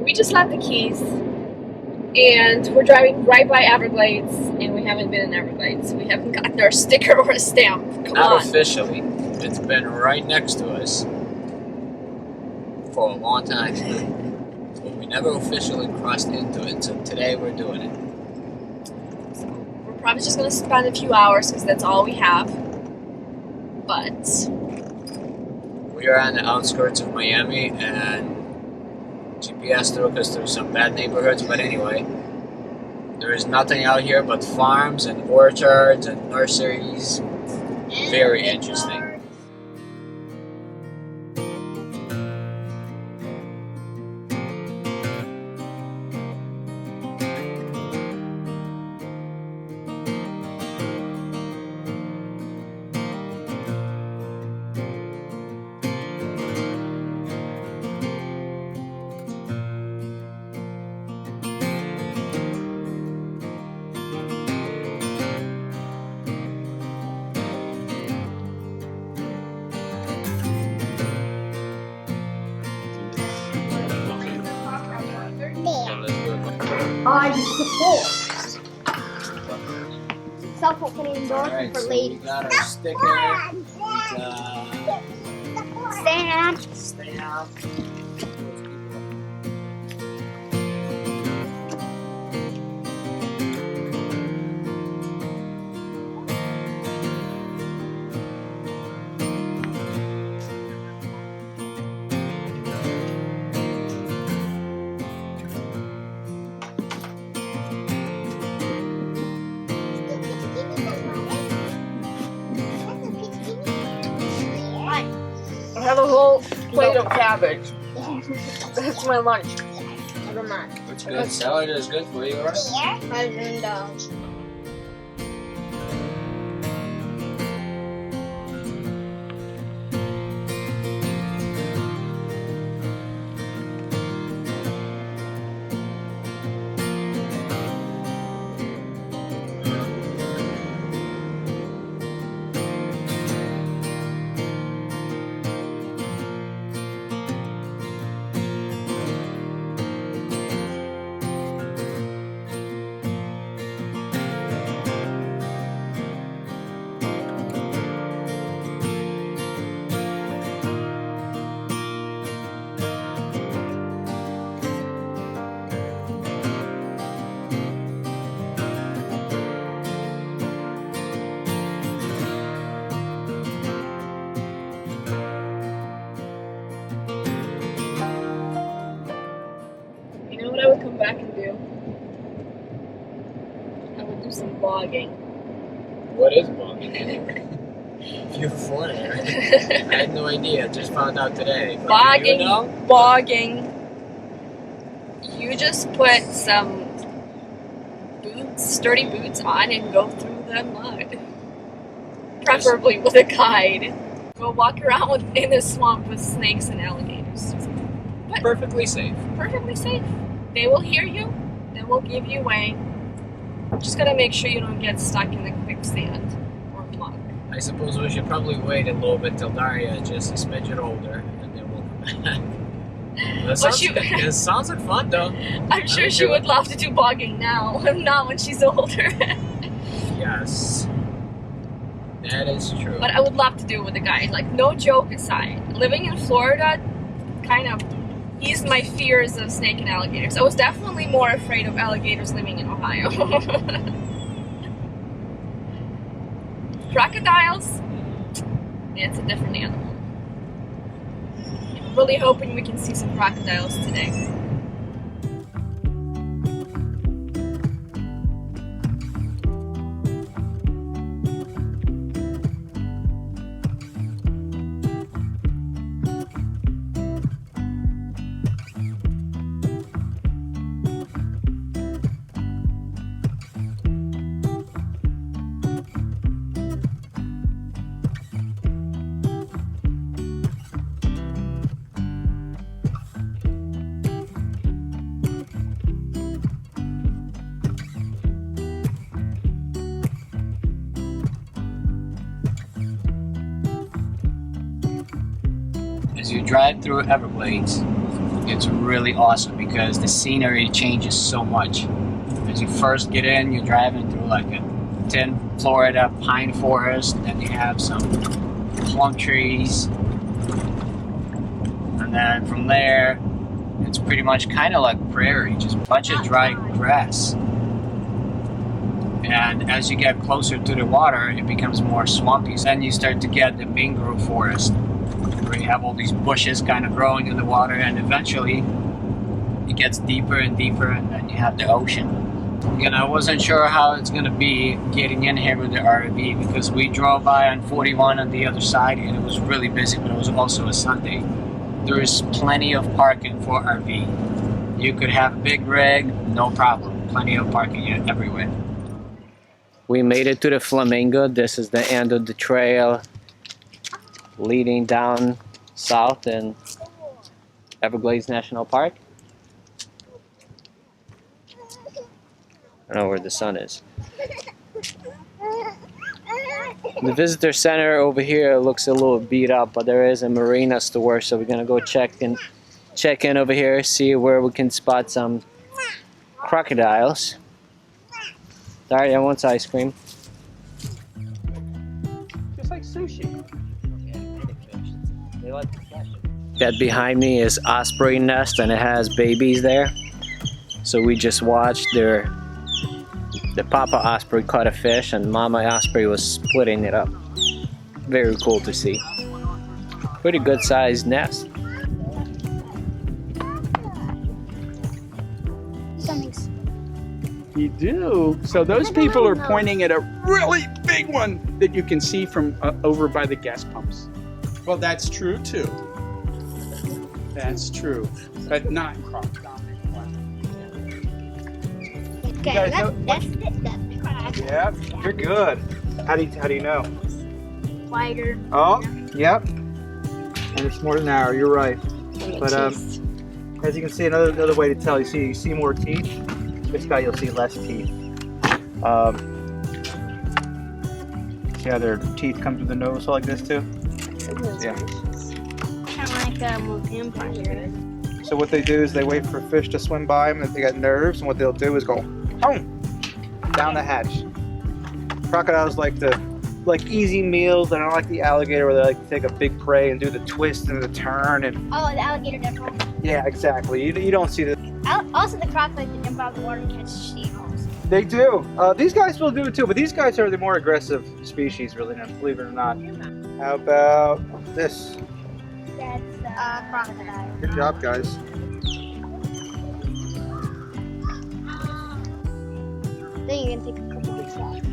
we just left the Keys and we're driving right by Everglades, and we haven't been in Everglades. We haven't gotten our sticker or a stamp. Come Not on. officially. It's been right next to us for a long time. But we never officially crossed into it, so today we're doing it. So we're probably just going to spend a few hours because that's all we have. But We are on the outskirts of Miami, and GPS took us through some bad neighborhoods, but anyway, there is nothing out here but farms and orchards and nurseries. Very interesting. I support self-opening door Alright, for so ladies. we got our sticker, Stamp. stamp. I have a whole plate of cabbage. That's my lunch. Never mind. What's good? Salad is good for you, right? And You know what I would come back and do? I would do some vlogging. What is bogging anyway? You're foreigner. I had no idea. Just found out today. But Bogging. You know? Bogging. You just put some boots, sturdy boots on and go through the mud. Preferably with a guide. Go walk around in the swamp with snakes and alligators. But Perfectly safe. perfectly safe. They will hear you. They will give you way. Just gotta make sure you don't get stuck in the quicksand or muck. I suppose we should probably wait a little bit till Daria is just a smidgen older, and then we'll come back. That sounds, it sounds like fun, though. I'm sure she would love to do bogging now, not when she's older. Yes. That is true. But I would love to do it with a guide. Like, no joke aside, living in Florida kind of eased my fears of snake and alligators. I was definitely more afraid of alligators living in Ohio. Crocodiles, it's a different animal. I'm really hoping we can see some crocodiles today. As you drive through Everglades, it's really awesome because the scenery changes so much. As you first get in, you're driving through like a tin Florida pine forest, then you have some plum trees, and then from there it's pretty much kind of like prairie, just a bunch of dry grass. And as you get closer to the water, it becomes more swampy. Then you start to get the mangrove forest, where you have all these bushes kind of growing in the water, and eventually it gets deeper and deeper, and then you have the ocean. You know, I wasn't sure how it's gonna be getting in here with the RV because we drove by on 41 on the other side and it was really busy, but it was also a Sunday. There is plenty of parking for RV. You could have a big rig, no problem. Plenty of parking everywhere. We made it to the Flamingo. This is the end of the trail leading down south in Everglades National Park. I don't know where the sun is. The visitor center over here looks a little beat up, but there is a marina store, so we're gonna go check in over here, see where we can spot some crocodiles. Daria wants ice cream. Just like sushi. They like to catch it. That behind me is osprey nest, and it has babies there. So we just watched the papa osprey caught a fish, and mama osprey was splitting it up. Very cool to see. Pretty good sized nest. You do? So those people are pointing at a really big one that you can see from over by the gas pumps. Well, that's true too. That's true, but not crocodile. Okay, that's the crab. Yeah, you're good. How do you know? Wider. Oh, yep. And it's more than an hour. You're right. But as you can see, another way to tell, you see more teeth. This guy, you'll see less teeth. See how their teeth come through the nose like this too? Yeah. Kind of like a vampire. So what they do is they wait for fish to swim by them. If they got nerves, and what they'll do is go boom, down the hatch. Crocodiles like easy meals. They don't like the alligator where they like to take a big prey and do the twist and the turn and. Oh, the alligator definitely. Yeah, exactly. You don't see the. Also, the crocodiles that jump out of the water and catch seagulls. They do. These guys will do it too, but these guys are the more aggressive species, really, believe it or not. How about this? That's crocodile. Good job, guys. Then you can take a couple good shots.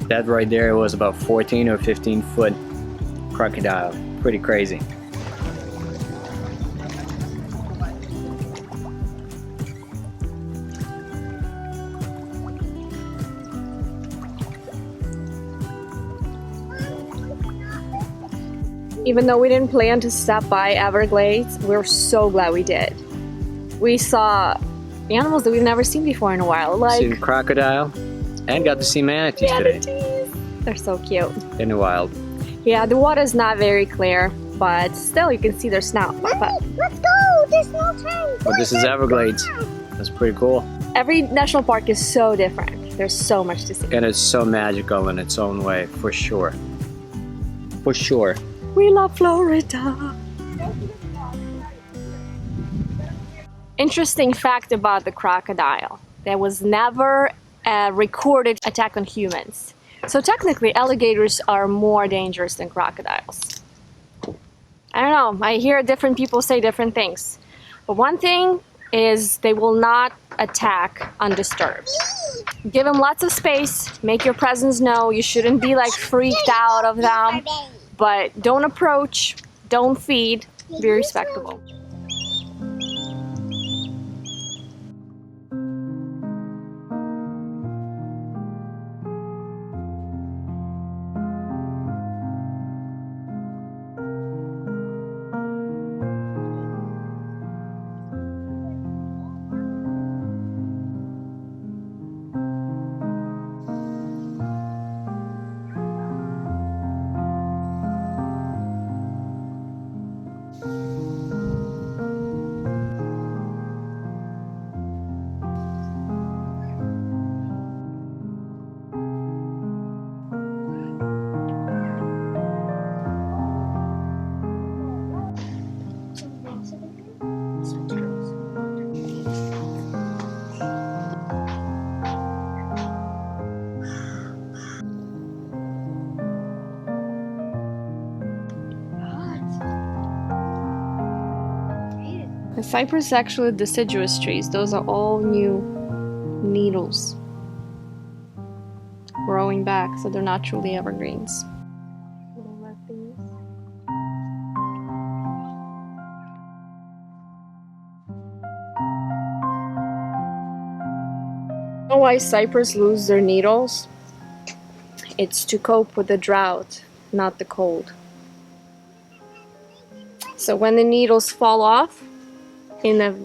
That right there was about 14 or 15 foot crocodile. Pretty crazy. Even though we didn't plan to stop by Everglades, we're so glad we did. We saw animals that we've never seen before in a while, like See the crocodile and got to see manatees today manatees. They're so cute. in the wild. Yeah, the water's not very clear, but still you can see their snout. But Let's go! There's no time! But this is Everglades. That's pretty cool. every national park is so different. There's so much to see. And it's so magical in its own way, for sure. For sure. We love Florida. Interesting fact about the crocodile. There was never a recorded attack on humans. So technically alligators are more dangerous than crocodiles. I don't know, I hear different people say different things. But one thing is they will not attack undisturbed. Give them lots of space, make your presence known. You shouldn't be like freaked out of them. But don't approach, don't feed, be respectable. The cypress is actually deciduous trees. Those are all new needles growing back, so they're not truly evergreens. Little red things. You know why cypress lose their needles? It's to cope with the drought, not the cold. So when the needles fall off in the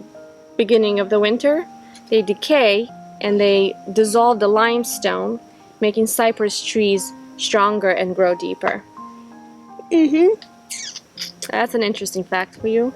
beginning of the winter, they decay and they dissolve the limestone, making cypress trees stronger and grow deeper. That's an interesting fact for you.